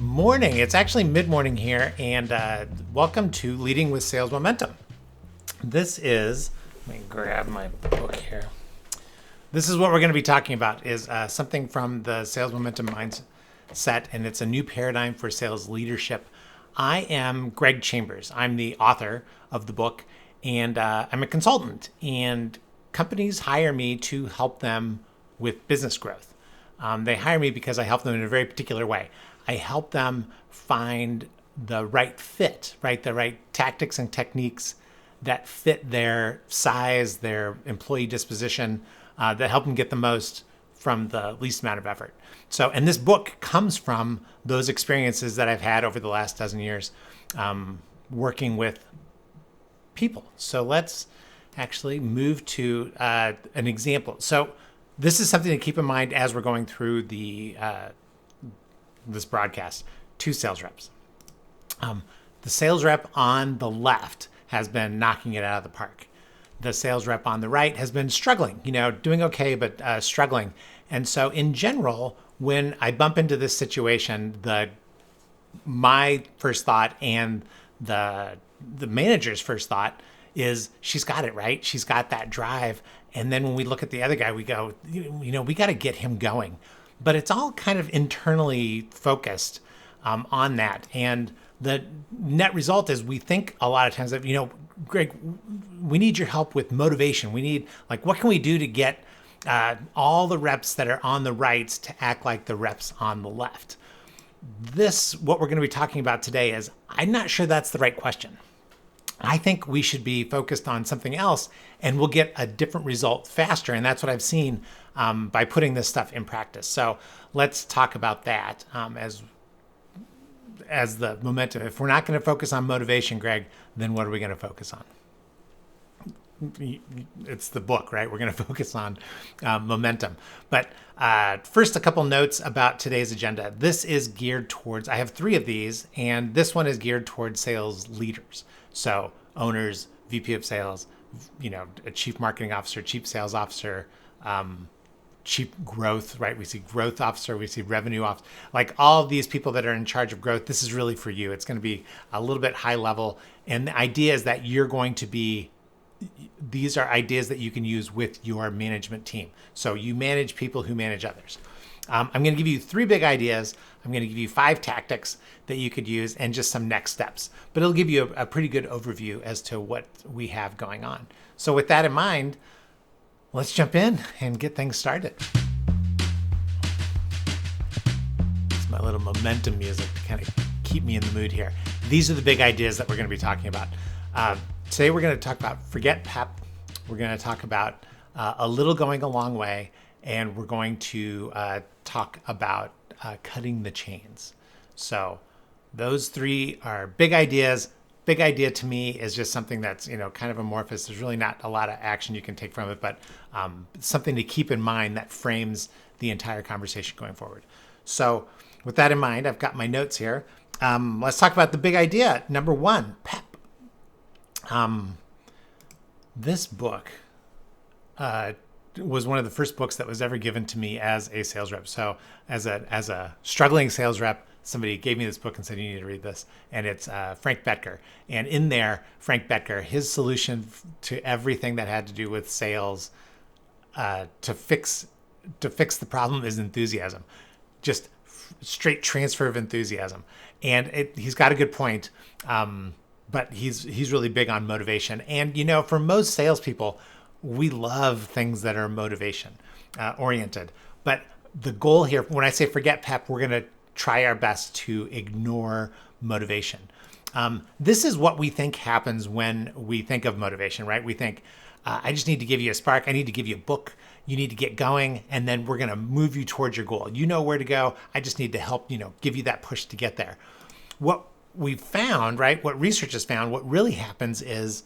morning. It's actually mid-morning here, and welcome to Leading with Sales Momentum. Let me grab my book here. This is what we're going to be talking about, is something from the Sales Momentum Mindset, and it's a new paradigm for sales leadership. I am Greg Chambers. I'm the author of the book, and I'm a consultant, and companies hire me to help them with business growth. They hire me because I help them in a very particular way. I help them find the right fit, right? The right tactics and techniques that fit their size, their employee disposition, that help them get the most from the least amount of effort. So, and this book comes from those experiences that I've had over the last dozen years working with people. So let's actually move to an example. So this is something to keep in mind as we're going through this broadcast. Two sales reps. The sales rep on the left has been knocking it out of the park. The sales rep on the right has been struggling, doing okay, but struggling. And so in general, when I bump into this situation, my first thought and the manager's first thought is she's got it, right? She's got that drive. And then when we look at the other guy, we go, we got to get him going. But it's all kind of internally focused on that. And the net result is we think a lot of times that, Greg, we need your help with motivation. We need, what can we do to get all the reps that are on the right to act like the reps on the left? What we're going to be talking about today is, I'm not sure that's the right question. I think we should be focused on something else, and we'll get a different result faster. And that's what I've seen by putting this stuff in practice. So let's talk about that as the momentum. If we're not going to focus on motivation, Greg, then what are we going to focus on? It's the book, right? We're going to focus on momentum. But first, a couple notes about today's agenda. This is geared towards, I have 3 of these, and this one is geared towards sales leaders. So owners, VP of sales, a chief marketing officer, chief sales officer, chief growth, right? We see growth officer, we see revenue officer, all of these people that are in charge of growth. This is really for you. It's going to be a little bit high level. And the idea is that these are ideas that you can use with your management team. So you manage people who manage others. I'm going to give you 3 big ideas. I'm going to give you 5 tactics that you could use and just some next steps. But it'll give you a pretty good overview as to what we have going on. So with that in mind, let's jump in and get things started. It's my little momentum music to kind of keep me in the mood here. These are the big ideas that we're going to be talking about. Today we're going to talk about forget pep. We're going to talk about a little going a long way. And we're going to talk about cutting the chains. So those 3 are big ideas. Big idea to me is just something that's, kind of amorphous. There's really not a lot of action you can take from it, but something to keep in mind that frames the entire conversation going forward. So with that in mind, I've got my notes here. Let's talk about the big idea. Number 1, pep. This book was one of the first books that was ever given to me as a sales rep. So as a struggling sales rep, somebody gave me this book and said, you need to read this. And it's Frank Bettger. And in there, Frank Bettger, his solution to everything that had to do with sales to fix the problem is enthusiasm. Just straight transfer of enthusiasm. And he's got a good point, but he's really big on motivation. And, for most salespeople, we love things that are motivation oriented. But the goal here, when I say forget pep, we're going to try our best to ignore motivation. This is what we think happens when we think of motivation, right? We think, I just need to give you a spark. I need to give you a book. You need to get going, and then we're going to move you towards your goal. You know where to go. I just need to help, give you that push to get there. What we've found, right? What research has found, what really happens is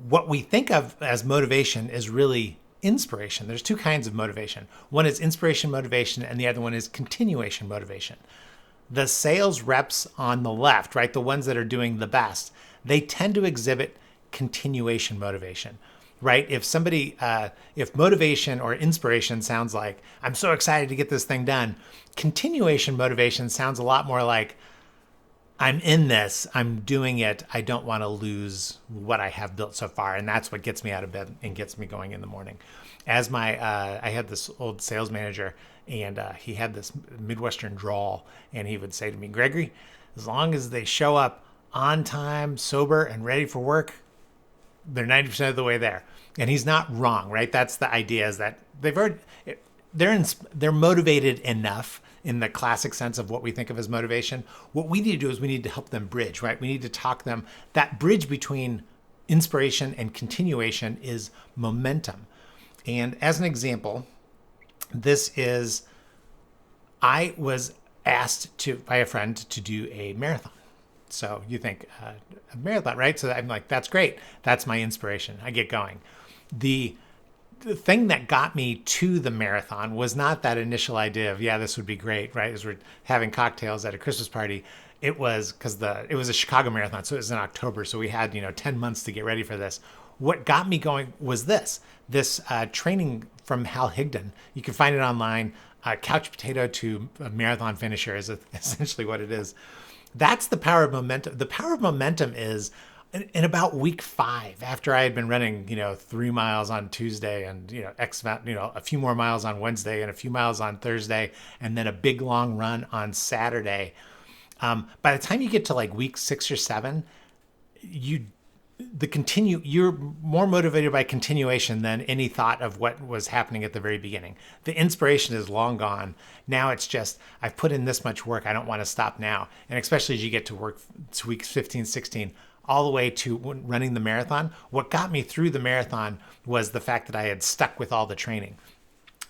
what we think of as motivation is really inspiration. There's 2 kinds of motivation. One is inspiration motivation, and the other one is continuation motivation. The sales reps on the left, right, the ones that are doing the best, they tend to exhibit continuation motivation. right? If motivation or inspiration sounds like, I'm so excited to get this thing done, continuation motivation sounds a lot more like, I'm in this, I'm doing it, I don't want to lose what I have built so far. And that's what gets me out of bed and gets me going in the morning. I had this old sales manager, and he had this Midwestern drawl, and he would say to me, Gregory, as long as they show up on time, sober, and ready for work, they're 90% of the way there. And he's not wrong, right? That's the idea, is that they're motivated enough in the classic sense of what we think of as motivation. What we need to do is we need to help them bridge, right? We need to talk them. That bridge between inspiration and continuation is momentum. And as an example, I was asked by a friend to do a marathon. So you think a marathon, right? So I'm like, that's great. That's my inspiration. I get going. The thing that got me to the marathon was not that initial idea of, yeah, this would be great, right? As we're having cocktails at a Christmas party. It was because it was a Chicago marathon, so it was in October. So we had 10 months to get ready for this. What got me going was this training from Hal Higdon. You can find it online. Couch potato to a marathon finisher is essentially what it is. That's the power of momentum. The power of momentum is in about week 5, after I had been running, 3 miles on Tuesday and, a few more miles on Wednesday and a few miles on Thursday, and then a big long run on Saturday. By the time you get to like week 6 or 7, you're more motivated by continuation than any thought of what was happening at the very beginning. The inspiration is long gone. Now it's just, I've put in this much work, I don't want to stop now. And especially as you get to weeks 15, 16, all the way to running the marathon. What got me through the marathon was the fact that I had stuck with all the training.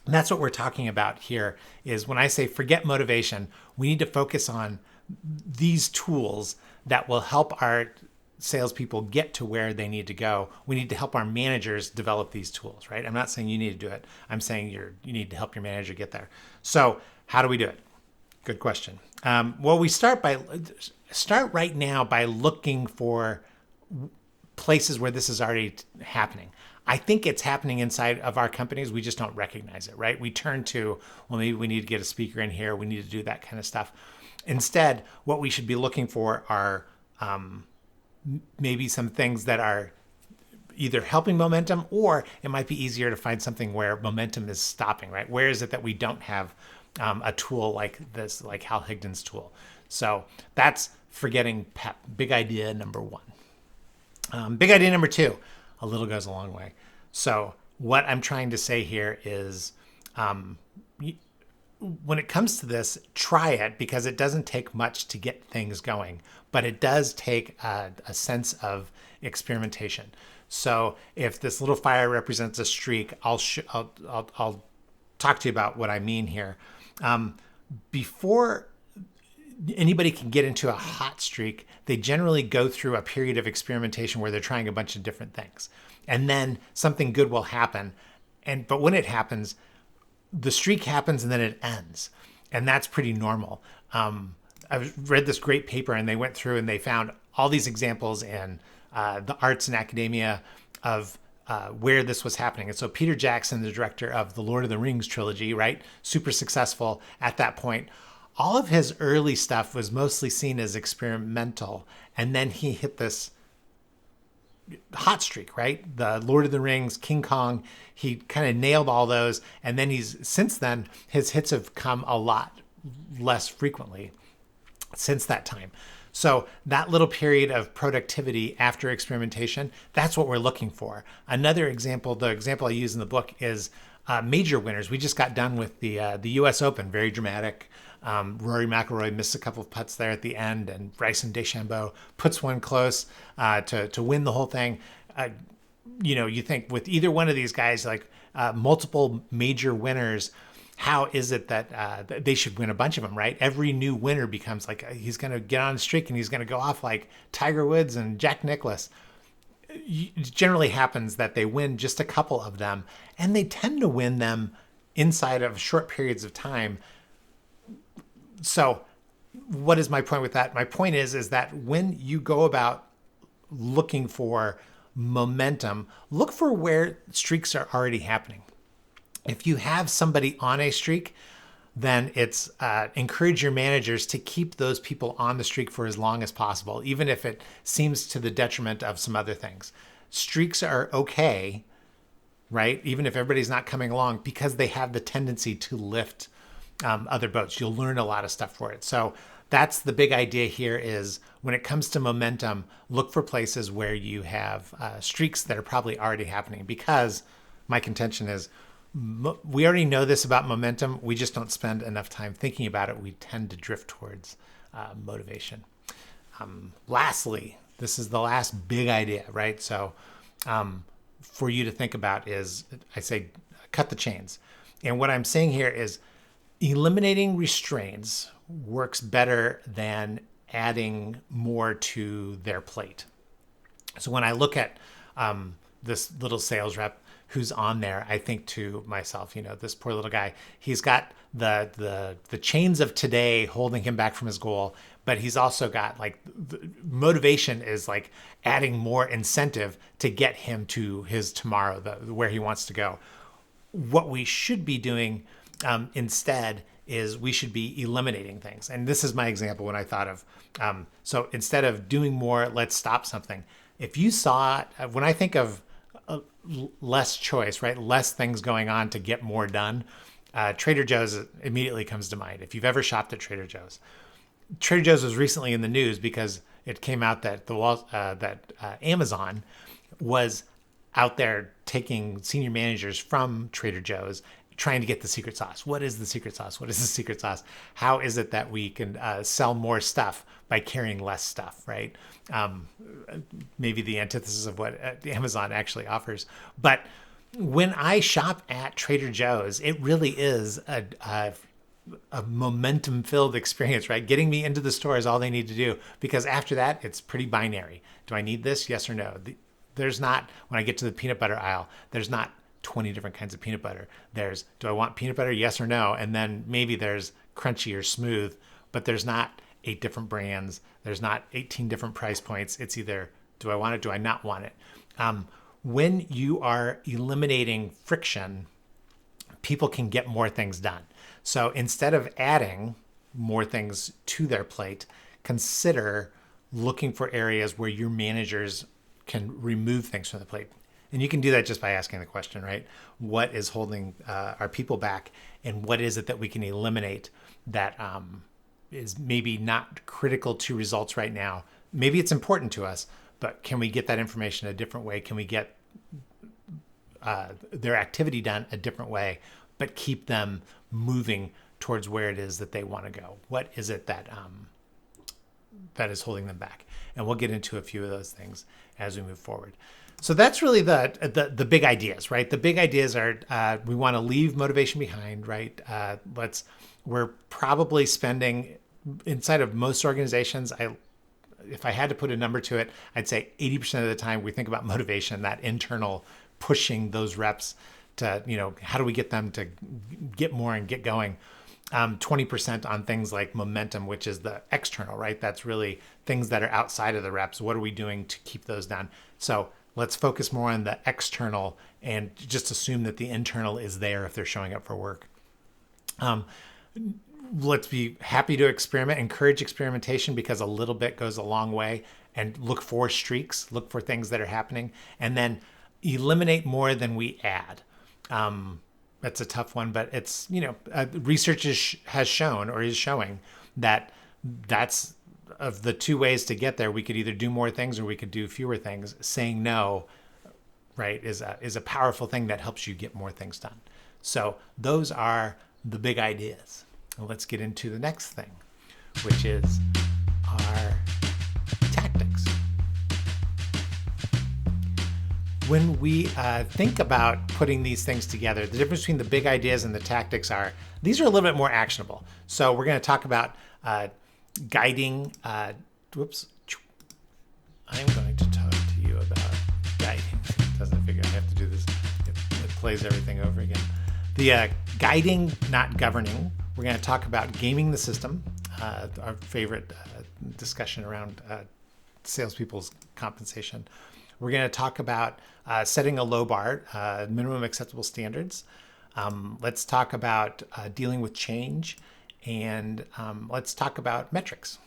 And that's what we're talking about here, is when I say forget motivation, we need to focus on these tools that will help our salespeople get to where they need to go. We need to help our managers develop these tools, right? I'm not saying you need to do it. I'm saying you need to help your manager get there. So how do we do it? Good question. Well, we start right now by looking for places where this is already happening. I think it's happening inside of our companies. We just don't recognize it, right? We turn to, well, maybe we need to get a speaker in here. We need to do that kind of stuff. Instead, what we should be looking for are maybe some things that are either helping momentum, or it might be easier to find something where momentum is stopping, right? Where is it that we don't have a tool like this, like Hal Higdon's tool? So that's forgetting pep. Big idea number 1. Big idea number 2, a little goes a long way. So what I'm trying to say here is, when it comes to this, try it, because it doesn't take much to get things going, but it does take a sense of experimentation. So if this little fire represents a streak, I'll talk to you about what I mean here. Before anybody can get into a hot streak, they generally go through a period of experimentation where they're trying a bunch of different things, and then something good will happen. But when it happens, the streak happens and then it ends, and that's pretty normal. I read this great paper, and they went through and they found all these examples in the arts and academia of where this was happening. And so Peter Jackson, the director of the Lord of the Rings trilogy, right, super successful at that point, all of his early stuff was mostly seen as experimental, and then he hit this hot streak, right? The Lord of the Rings, King Kong, he kind of nailed all those. And then since then, his hits have come a lot less frequently since that time. So that little period of productivity after experimentation, that's what we're looking for. Another example, the example I use in the book, is major winners. We just got done with the U.S. Open, very dramatic. Rory McIlroy missed a couple of putts there at the end, and Bryson DeChambeau puts one close to win the whole thing. You think with either one of these guys, like multiple major winners, how is it that they should win a bunch of them, right? Every new winner becomes like, he's going to get on a streak and he's going to go off like Tiger Woods and Jack Nicklaus. It generally happens that they win just a couple of them, and they tend to win them inside of short periods of time. So what is my point with that? My point is that when you go about looking for momentum, look for where streaks are already happening. If you have somebody on a streak, then it's encourage your managers to keep those people on the streak for as long as possible, even if it seems to the detriment of some other things. Streaks are okay, right? Even if everybody's not coming along, because they have the tendency to lift other boats. You'll learn a lot of stuff for it. So that's the big idea here is when it comes to momentum, look for places where you have streaks that are probably already happening, because my contention is we already know this about momentum. We just don't spend enough time thinking about it. We tend to drift towards motivation. Lastly, this is the last big idea, right? So for you to think about is, I say, cut the chains. And what I'm saying here is eliminating restraints works better than adding more to their plate. So when I look at this little sales rep who's on there, I think to myself, this poor little guy, he's got the chains of today holding him back from his goal, but he's also got motivation is like adding more incentive to get him to his tomorrow, where he wants to go. What we should be doing instead is we should be eliminating things. And this is my example when I thought of, so instead of doing more, let's stop something. If you saw, when I think of less choice, right? Less things going on to get more done. Trader Joe's immediately comes to mind. If you've ever shopped at Trader Joe's was recently in the news because it came out that Amazon was out there taking senior managers from Trader Joe's, trying to get the secret sauce. What is the secret sauce? What is the secret sauce? How is it that we can sell more stuff by carrying less stuff, right? Maybe the antithesis of what Amazon actually offers. But when I shop at Trader Joe's, it really is a momentum-filled experience, right? Getting me into the store is all they need to do, because after that, it's pretty binary. Do I need this? Yes or no? There's not, when I get to the peanut butter aisle, there's not 20 different kinds of peanut butter. There's, do I want peanut butter? Yes or no? And then maybe there's crunchy or smooth, but there's not 8 different brands. There's not 18 different price points. It's either, do I want it? Do I not want it? When you are eliminating friction, people can get more things done. So instead of adding more things to their plate, consider looking for areas where your managers can remove things from the plate. And you can do that just by asking the question, right? What is holding our people back, and what is it that we can eliminate that is maybe not critical to results right now? Maybe it's important to us, but can we get that information a different way? Can we get their activity done a different way, but keep them moving towards where it is that they want to go? What is it that that is holding them back? And we'll get into a few of those things as we move forward. So that's really the big ideas, right? The big ideas are we want to leave motivation behind, right? We're probably spending, inside of most organizations, if I had to put a number to it, I'd say 80% of the time we think about motivation, that internal pushing those reps to, how do we get them to get more and get going? 20% on things like momentum, which is the external, right? That's really things that are outside of the reps. What are we doing to keep those done? So let's focus more on the external and just assume that the internal is there if they're showing up for work. Let's be happy to experiment, encourage experimentation, because a little bit goes a long way, and look for streaks, look for things that are happening, and then eliminate more than we add. That's a tough one, but it's, research has shown or is showing that that's of the two ways to get there. We could either do more things or we could do fewer things. Saying no, right, is a powerful thing that helps you get more things done. So those are the big ideas. Well, let's get into the next thing, which is our tactics. When we think about putting these things together, the difference between the big ideas and the tactics are, these are a little bit more actionable. So we're going to talk about guiding. I'm going to talk to you about guiding. It doesn't figure I have to do this. It plays everything over again. The guiding, not governing. We're going to talk about gaming the system, our favorite discussion around salespeople's compensation. We're going to talk about setting a low bar, minimum acceptable standards. Let's talk about dealing with change, and let's talk about metrics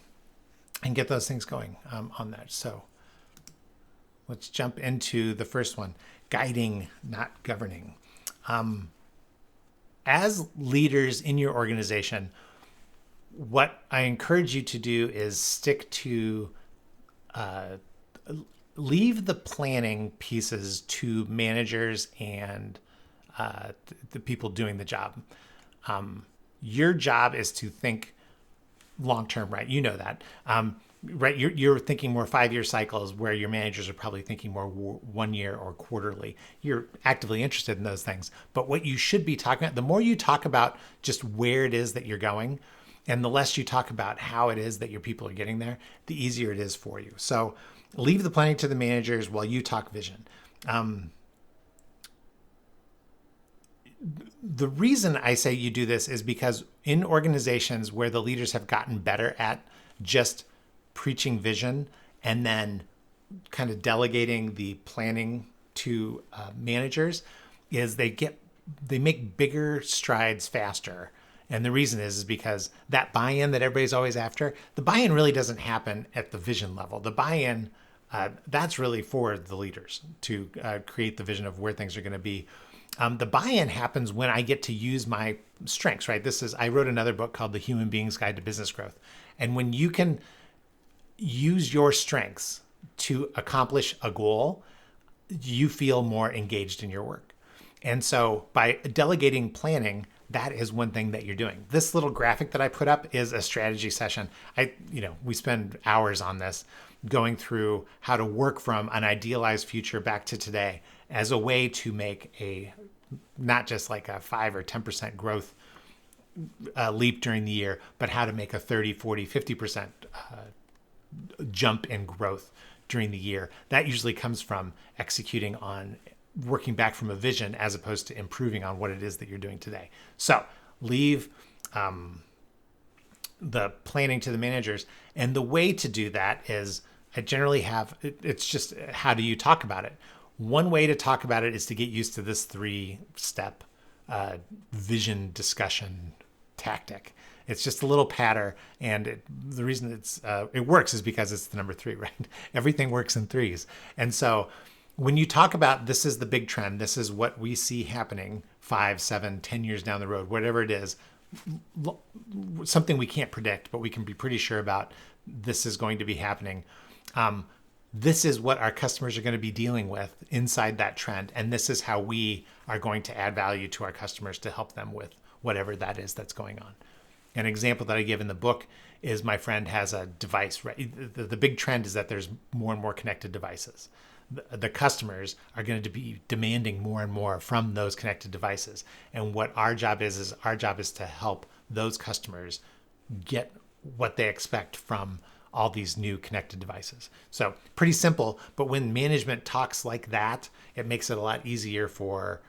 and get those things going on that. So let's jump into the first one, guiding, not governing. As leaders in your organization, what I encourage you to do is stick to, leave the planning pieces to managers and the people doing the job. Your job is to think long term, right? You know that. Right, you're thinking more 5-year cycles, where your managers are probably thinking more 1 year or quarterly. You're actively interested in those things. But what you should be talking about, the more you talk about just where it is that you're going, and the less you talk about how it is that your people are getting there, the easier it is for you. So leave the planning to the managers while you talk vision. The reason I say you do this is because in organizations where the leaders have gotten better at just preaching vision and then kind of delegating the planning to managers, is they make bigger strides faster. And the reason is because that buy-in that everybody's always after, the buy-in really doesn't happen at the vision level. The buy-in, that's really for the leaders to create the vision of where things are going to be. The buy-in happens when I get to use my strengths, right? I wrote another book called The Human Being's Guide to Business Growth. And when you can use your strengths to accomplish a goal, you feel more engaged in your work. And so by delegating planning, that is one thing that you're doing. This little graphic that I put up is a strategy session. We spend hours on this, going through how to work from an idealized future back to today as a way to make not just like a 5 or 10% growth leap during the year, but how to make a 30, 40, 50% jump in growth during the year. That usually comes from executing on working back from a vision as opposed to improving on what it is that you're doing today. So leave the planning to the managers. And the way to do that is I generally it's just, how do you talk about it? One way to talk about it is to get used to this 3-step vision discussion tactic. It's just a little patter, and the reason it works is because it's the number 3, right? Everything works in 3s. And so when you talk about this is the big trend, this is what we see happening 5, 7, 10 years down the road, whatever it is, something we can't predict, but we can be pretty sure about this is going to be happening. This is what our customers are going to be dealing with inside that trend. And this is how we are going to add value to our customers to help them with whatever that is that's going on. An example that I give in the book is my friend has a device, right? The big trend is that there's more and more connected devices. The customers are going to be demanding more and more from those connected devices. And what our job is to help those customers get what they expect from all these new connected devices. So pretty simple, but when management talks like that, it makes it a lot easier for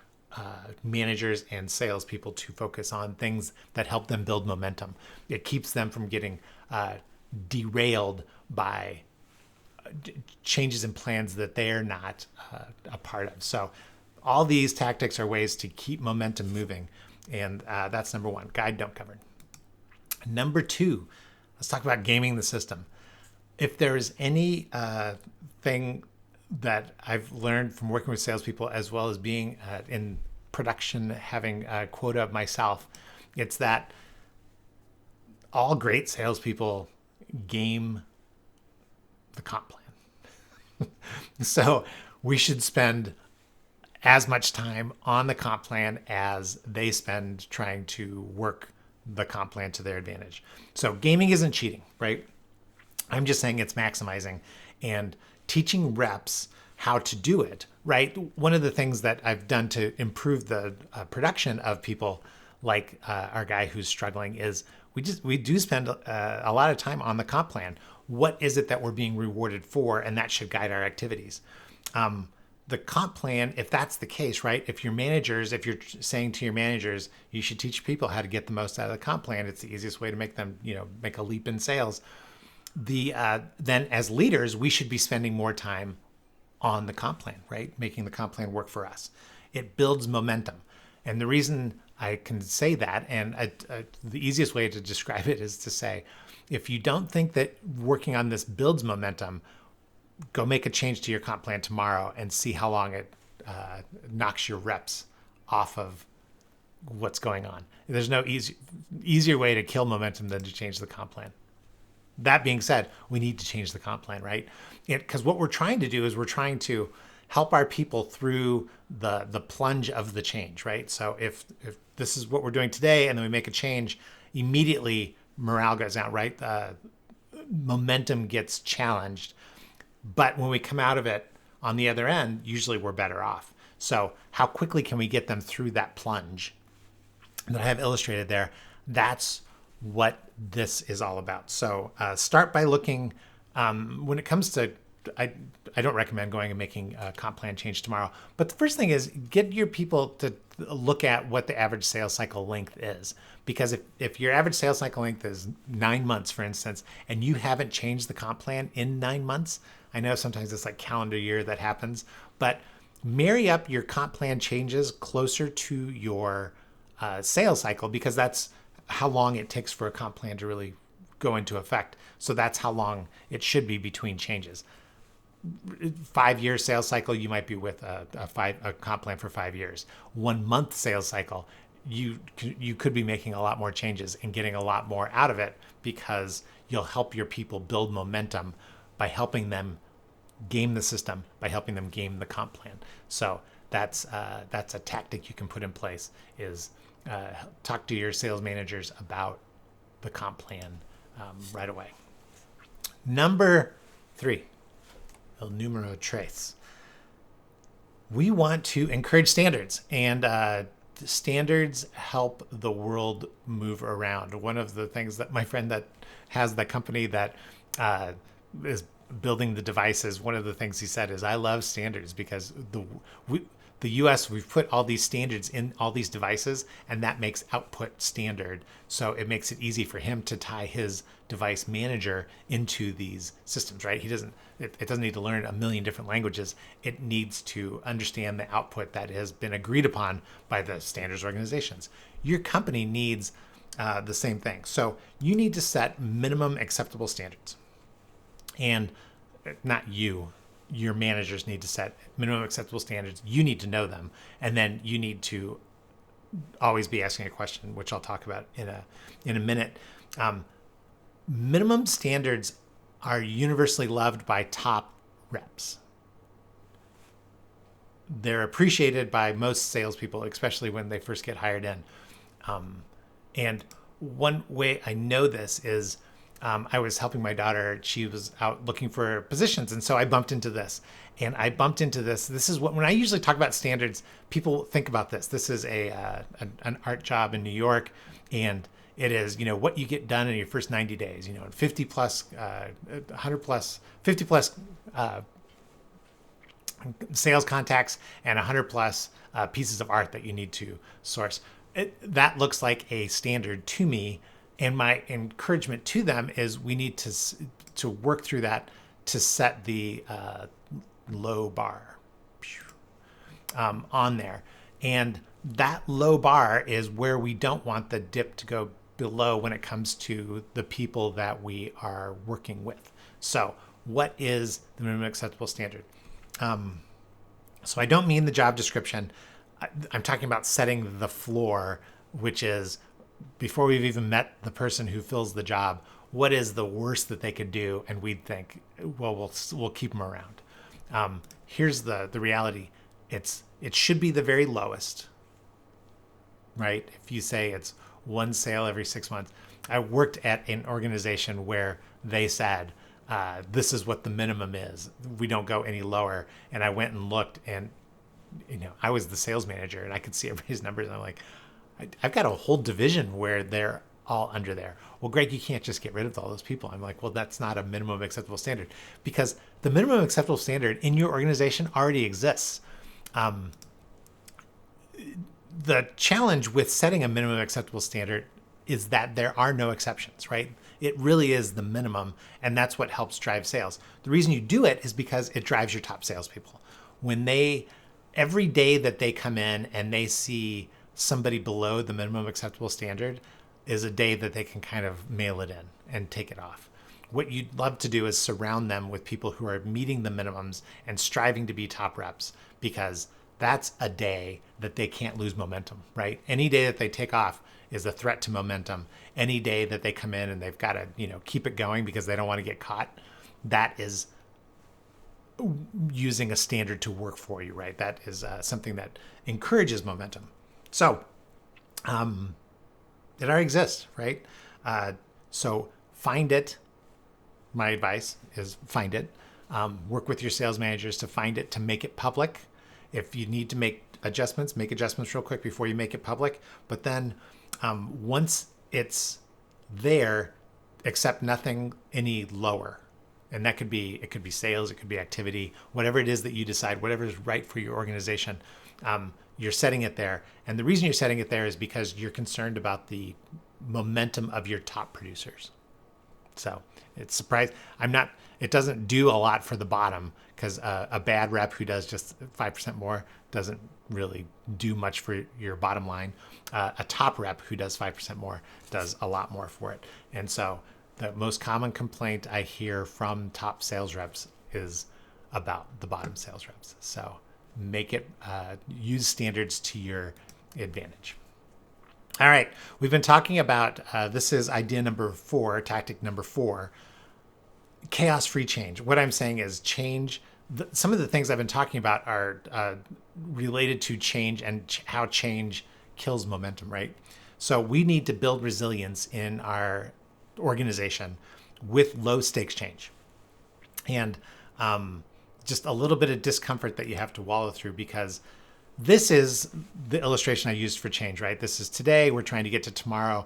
managers and salespeople to focus on things that help them build momentum. It keeps them from getting derailed by changes in plans that they're not a part of. So all these tactics are ways to keep momentum moving. And that's number 1, guide, don't govern. Number 2, let's talk about gaming the system. If there's any thing that I've learned from working with salespeople, as well as being in production, having a quota of myself, it's that all great salespeople game the comp plan. So we should spend as much time on the comp plan as they spend trying to work the comp plan to their advantage. So gaming isn't cheating, right? I'm just saying it's maximizing and teaching reps how to do it, right? One of the things that I've done to improve the production of people like our guy who's struggling is we do spend a lot of time on the comp plan. What is it that we're being rewarded for? And that should guide our activities. The comp plan, if that's the case, right? If you're saying to your managers, you should teach people how to get the most out of the comp plan, it's the easiest way to make them, make a leap in sales. Then as leaders, we should be spending more time on the comp plan, right? Making the comp plan work for us. It builds momentum. And the reason I can say that, and the easiest way to describe it is to say, if you don't think that working on this builds momentum, go make a change to your comp plan tomorrow and see how long it knocks your reps off of what's going on. There's no easier way to kill momentum than to change the comp plan. That being said, we need to change the comp plan, right? Because what we're trying to do is we're trying to help our people through the plunge of the change, right? So if this is what we're doing today and then we make a change, immediately morale goes out, right? Momentum gets challenged. But when we come out of it on the other end, usually we're better off. So how quickly can we get them through that plunge that I have illustrated there? That's what this is all about. So start by looking, when it comes to, I don't recommend going and making a comp plan change tomorrow, but the first thing is get your people to look at what the average sales cycle length is. Because if your average sales cycle length is 9 months, for instance, and you haven't changed the comp plan in 9 months, I know sometimes it's like calendar year that happens, but marry up your comp plan changes closer to your sales cycle, because that's how long it takes for a comp plan to really go into effect. So that's how long it should be between changes. 5-year sales cycle, you might be with a comp plan for 5 years. 1 month sales cycle, you could be making a lot more changes and getting a lot more out of it, because you'll help your people build momentum by helping them game the system, by helping them game the comp plan. So that's a tactic you can put in place, is talk to your sales managers about the comp plan right away. Number 3, el numero tres. We want to encourage standards, and standards help the world move around. One of the things that my friend that has the company that is building the devices, one of the things he said is, I love standards because the US, we've put all these standards in all these devices, and that makes output standard. So it makes it easy for him to tie his device manager into these systems, right? It doesn't need to learn a million different languages. It needs to understand the output that has been agreed upon by the standards organizations. Your company needs the same thing. So you need to set minimum acceptable standards. And not you, your managers need to set minimum acceptable standards. You need to know them. And then you need to always be asking a question, which I'll talk about in a minute. Minimum standards are universally loved by top reps. They're appreciated by most salespeople, especially when they first get hired in. And one way I know this is, I was helping my daughter. She was out looking for positions. And so I bumped into this. And I bumped into this. This is when I usually talk about standards, people think about this. This is an art job in New York. And it is, what you get done in your first 90 days, 50 plus, 100 plus, 50 plus sales contacts and 100 plus pieces of art that you need to source. That looks like a standard to me. And my encouragement to them is we need to work through that to set the low bar on there. And that low bar is where we don't want the dip to go below when it comes to the people that we are working with. So what is the minimum acceptable standard? So I don't mean the job description. I'm talking about setting the floor, which is, before we've even met the person who fills the job, what is the worst that they could do? And we'd think, well, we'll keep them around. Here's the reality. It should be the very lowest, right? If you say it's one sale every 6 months. I worked at an organization where they said, this is what the minimum is. We don't go any lower. And I went and looked, and I was the sales manager, and I could see everybody's numbers. And I'm like, I've got a whole division where they're all under there. Well, Greg, you can't just get rid of all those people. I'm like, well, that's not a minimum acceptable standard, because the minimum acceptable standard in your organization already exists. The challenge with setting a minimum acceptable standard is that there are no exceptions, right? It really is the minimum, and that's what helps drive sales. The reason you do it is because it drives your top salespeople. When they, every day that they come in and they see somebody below the minimum acceptable standard is a day that they can kind of mail it in and take it off. What you'd love to do is surround them with people who are meeting the minimums and striving to be top reps, because that's a day that they can't lose momentum, right? Any day that they take off is a threat to momentum. Any day that they come in and they've got to, keep it going because they don't want to get caught, that is using a standard to work for you, right? That is something that encourages momentum. So it already exists, right? So find it. My advice is find it. Work with your sales managers to find it, to make it public. If you need to make adjustments real quick before you make it public. But then once it's there, accept nothing any lower. And it could be sales, it could be activity, whatever it is that you decide, whatever is right for your organization. You're setting it there. And the reason you're setting it there is because you're concerned about the momentum of your top producers. So it's surprising. It doesn't do a lot for the bottom, because a bad rep who does just 5% more doesn't really do much for your bottom line. A top rep who does 5% more does a lot more for it. And so the most common complaint I hear from top sales reps is about the bottom sales reps. So make it, use standards to your advantage. All right, we've been talking about, this is idea number 4, tactic number 4, chaos-free change. What I'm saying is change. Some of the things I've been talking about are related to change and how change kills momentum, right? So we need to build resilience in our organization with low stakes change. And just a little bit of discomfort that you have to wallow through, because this is the illustration I used for change, right? This is today, we're trying to get to tomorrow,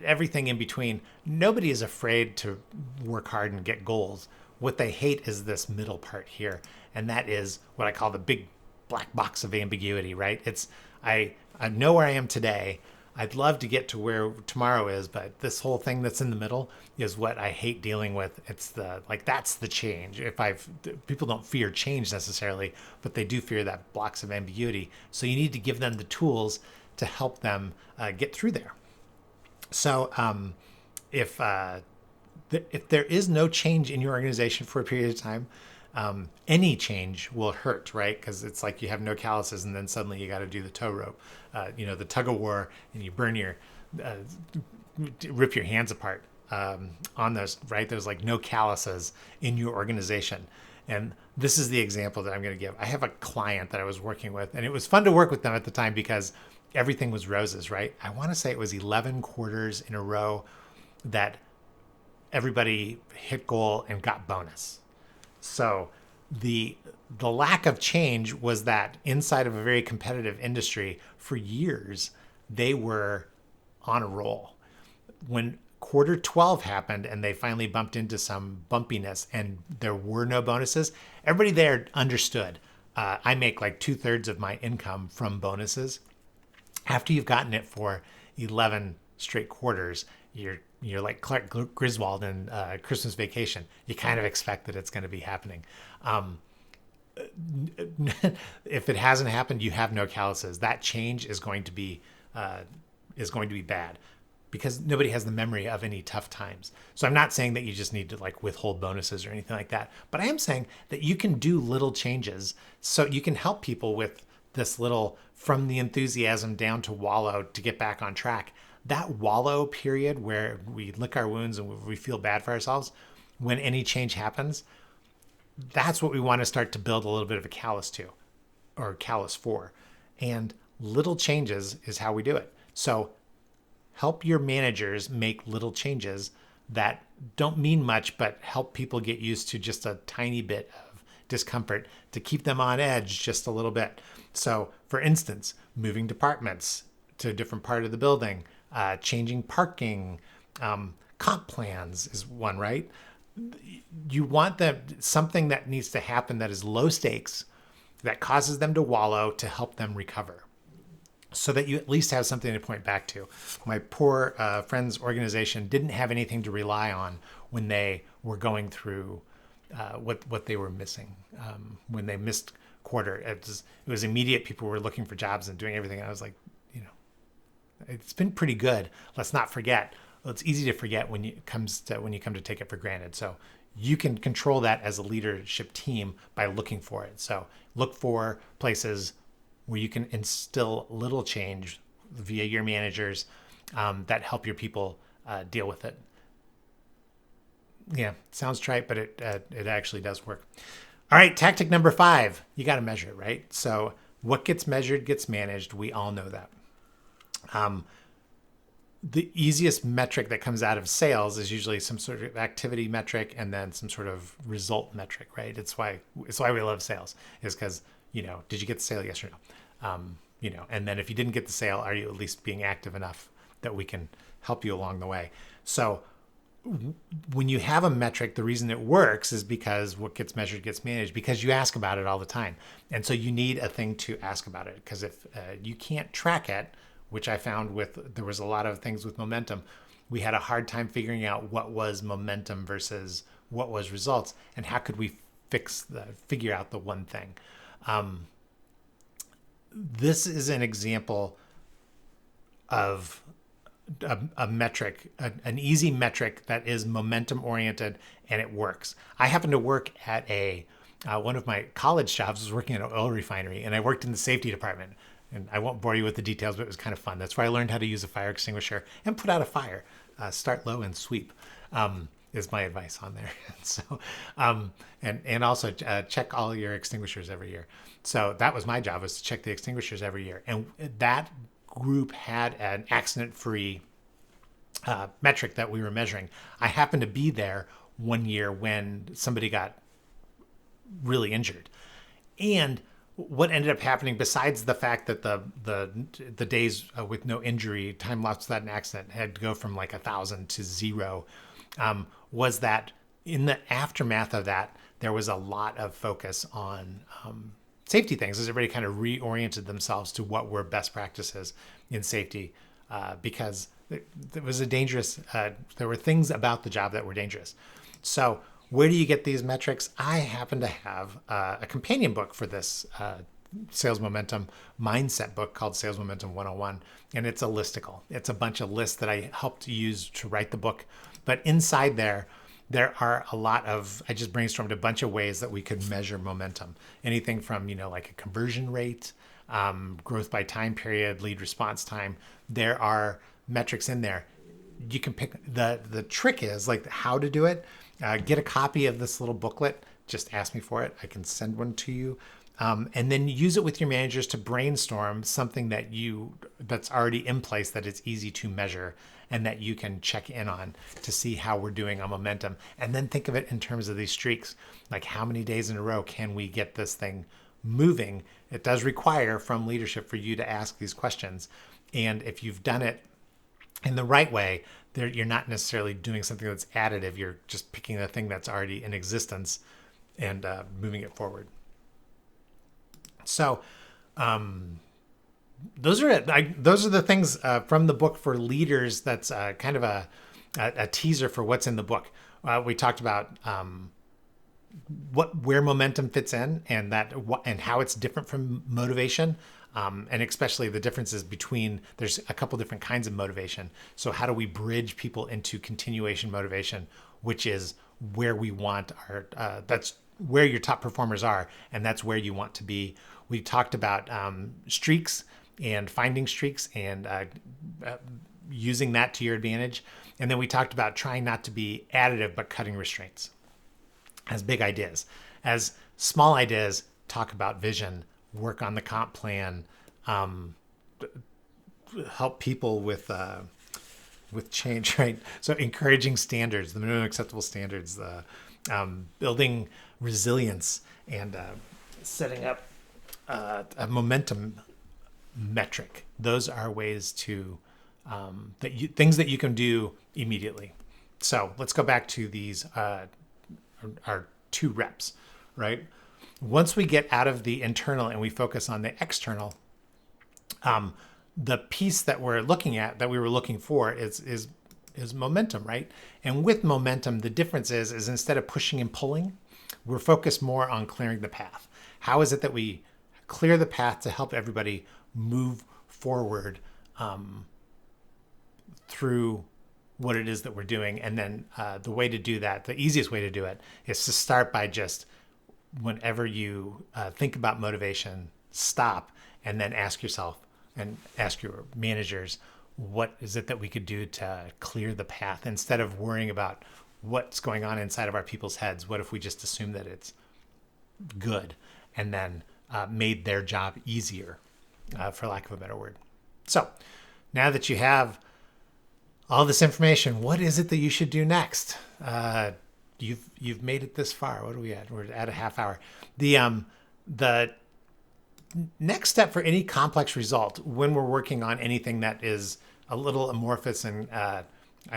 everything in between. Nobody is afraid to work hard and get goals. What they hate is this middle part here. And that is what I call the big black box of ambiguity, right? I know where I am today. I'd love to get to where tomorrow is, but this whole thing that's in the middle is what I hate dealing with. It's that's the change. People don't fear change necessarily, but they do fear that blocks of ambiguity. So you need to give them the tools to help them get through there. So if there is no change in your organization for a period of time, any change will hurt, right? Because it's like you have no calluses, and then suddenly you got to do the tow rope, the tug of war, and you rip your hands apart on those, right? There's like no calluses in your organization. And this is the example that I'm going to give. I have a client that I was working with, and it was fun to work with them at the time because everything was roses, right? I want to say it was 11 quarters in a row that everybody hit goal and got bonus. So the lack of change was that inside of a very competitive industry for years, they were on a roll. When quarter 12 happened and they finally bumped into some bumpiness and there were no bonuses, everybody there understood. I make like 2/3 of my income from bonuses. After you've gotten it for 11 straight quarters, you're like Clark Griswold in Christmas Vacation. You kind of expect that it's going to be happening. If it hasn't happened, you have no calluses. That change is going to be bad, because nobody has the memory of any tough times. So I'm not saying that you just need to like withhold bonuses or anything like that, but I am saying that you can do little changes so you can help people with this little, from the enthusiasm down to wallow, to get back on track. That wallow period where we lick our wounds and we feel bad for ourselves, when any change happens, that's what we want to start to build a little bit of a callus to, or callus for. And little changes is how we do it. So help your managers make little changes that don't mean much, but help people get used to just a tiny bit of discomfort to keep them on edge just a little bit. So for instance, moving departments to a different part of the building, changing parking, comp plans is one, right? You want something that needs to happen that is low stakes, that causes them to wallow, to help them recover. so that you at least have something to point back to. My poor friend's organization didn't have anything to rely on when they were going through what they were missing. When they missed quarter, it was immediate. People were looking for jobs and doing everything. And I was like, it's been pretty good. Let's not forget. Well, it's easy to forget when you come to take it for granted. So you can control that as a leadership team by looking for it. So look for places where you can instill little change via your managers that help your people deal with it. Yeah, sounds trite, but it actually does work. All right, tactic number 5, you got to measure it, right? So what gets measured gets managed. We all know that. The easiest metric that comes out of sales is usually some sort of activity metric and then some sort of result metric, right? It's why we love sales, is because, did you get the sale? Yes or no? And then if you didn't get the sale, are you at least being active enough that we can help you along the way? So when you have a metric, the reason it works is because what gets measured gets managed, because you ask about it all the time. And so you need a thing to ask about it, because if you can't track it, which I found there was a lot of things with momentum, we had a hard time figuring out what was momentum versus what was results, and how could we figure out the one thing. This is an example of a metric, an easy metric that is momentum oriented, and it works. I happen to work at one of my college jobs was working at an oil refinery, and I worked in the safety department. And I won't bore you with the details, but it was kind of fun. That's where I learned how to use a fire extinguisher and put out a fire. Start low and sweep is my advice on there. So, and also check all your extinguishers every year. So that was my job, was to check the extinguishers every year. And that group had an accident-free metric that we were measuring. I happened to be there one year when somebody got really injured. And what ended up happening, besides the fact that the days with no injury, time lost without an accident, had to go from like 1,000 to 0, was that in the aftermath of that, there was a lot of focus on safety things, as everybody kind of reoriented themselves to what were best practices in safety, because it was a dangerous, there were things about the job that were dangerous. So where do you get these metrics? I happen to have a companion book for this sales momentum mindset book called Sales Momentum 101. And it's a listicle. It's a bunch of lists that I helped use to write the book. But inside there are a lot of, I just brainstormed a bunch of ways that we could measure momentum. Anything from, like a conversion rate, growth by time period, lead response time. There are metrics in there. You can pick, the trick is like how to do it. Get a copy of this little booklet. Just ask me for it. I can send one to you. And then use it with your managers to brainstorm something that's already in place, that it's easy to measure and that you can check in on to see how we're doing on momentum. And then think of it in terms of these streaks, like how many days in a row can we get this thing moving? It does require from leadership for you to ask these questions. And if you've done it in the right way, you're not necessarily doing something that's additive. You're just picking the thing that's already in existence and moving it forward. So those are it. Those are the things from the book for leaders. That's kind of a teaser for what's in the book. We talked about where momentum fits in, and how it's different from motivation. And especially the differences between, there's a couple different kinds of motivation. So how do we bridge people into continuation motivation, which is where we want that's where your top performers are, and that's where you want to be. We talked about streaks and finding streaks and using that to your advantage. And then we talked about trying not to be additive, but cutting restraints as big ideas. As small ideas, talk about vision, work on the comp plan, help people with change, right? So encouraging standards, the minimum acceptable standards, building resilience, and setting up a momentum metric. Those are ways to things that you can do immediately. So let's go back to these our 2 reps, right? Once we get out of the internal and we focus on the external, the piece that we're looking at, that we were looking for, is momentum, right? And with momentum, the difference is instead of pushing and pulling, we're focused more on clearing the path. How is it that we clear the path to help everybody move forward through what it is that we're doing? And then the way to do that, the easiest way to do it, is to start by just, whenever you think about motivation, stop and then ask yourself and ask your managers, what is it that we could do to clear the path? Instead of worrying about what's going on inside of our people's heads, what if we just assume that it's good and then made their job easier, for lack of a better word? So now that you have all this information, what is it that you should do next? You've made it this far. What are we at? We're at a half hour. The next step for any complex result, when we're working on anything that is a little amorphous and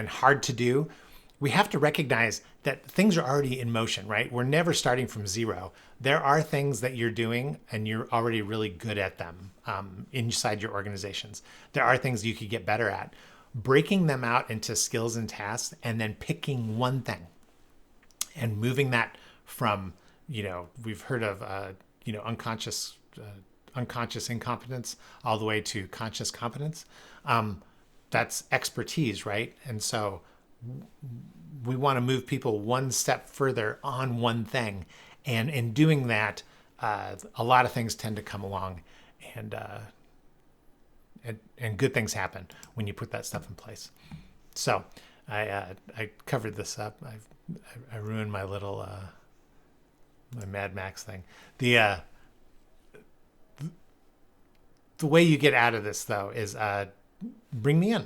hard to do, we have to recognize that things are already in motion, right? We're never starting from zero. There are things that you're doing and you're already really good at them inside your organizations. There are things you could get better at. Breaking them out into skills and tasks, and then picking one thing and moving that from, we've heard of, unconscious incompetence all the way to conscious competence. That's expertise, right? And so we want to move people one step further on one thing. And in doing that, a lot of things tend to come along, and good things happen when you put that stuff in place. So I covered this up. I ruined my little my Mad Max thing. The way you get out of this, though, is bring me in.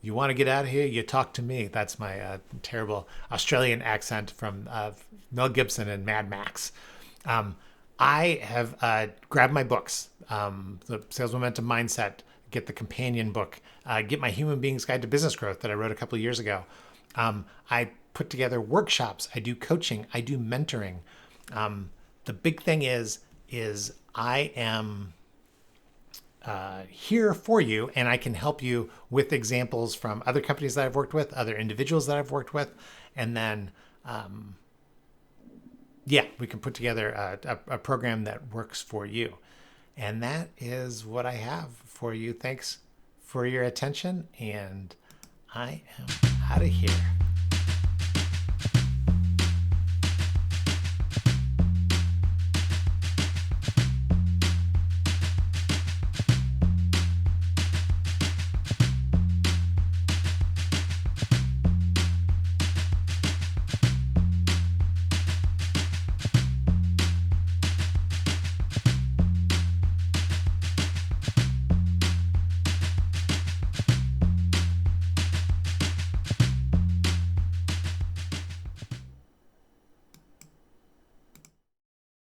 You want to get out of here, you talk to me. That's my terrible Australian accent from Mel Gibson and Mad Max. I have grabbed my books, the Sales Momentum Mindset, get the companion book, get my Human Beings Guide to Business Growth that I wrote a couple of years ago. I put together workshops. I do coaching. I do mentoring. The big thing is I am here for you, and I can help you with examples from other companies that I've worked with, other individuals that I've worked with, and then we can put together a program that works for you. And that is what I have for you. Thanks for your attention, and I am out of here.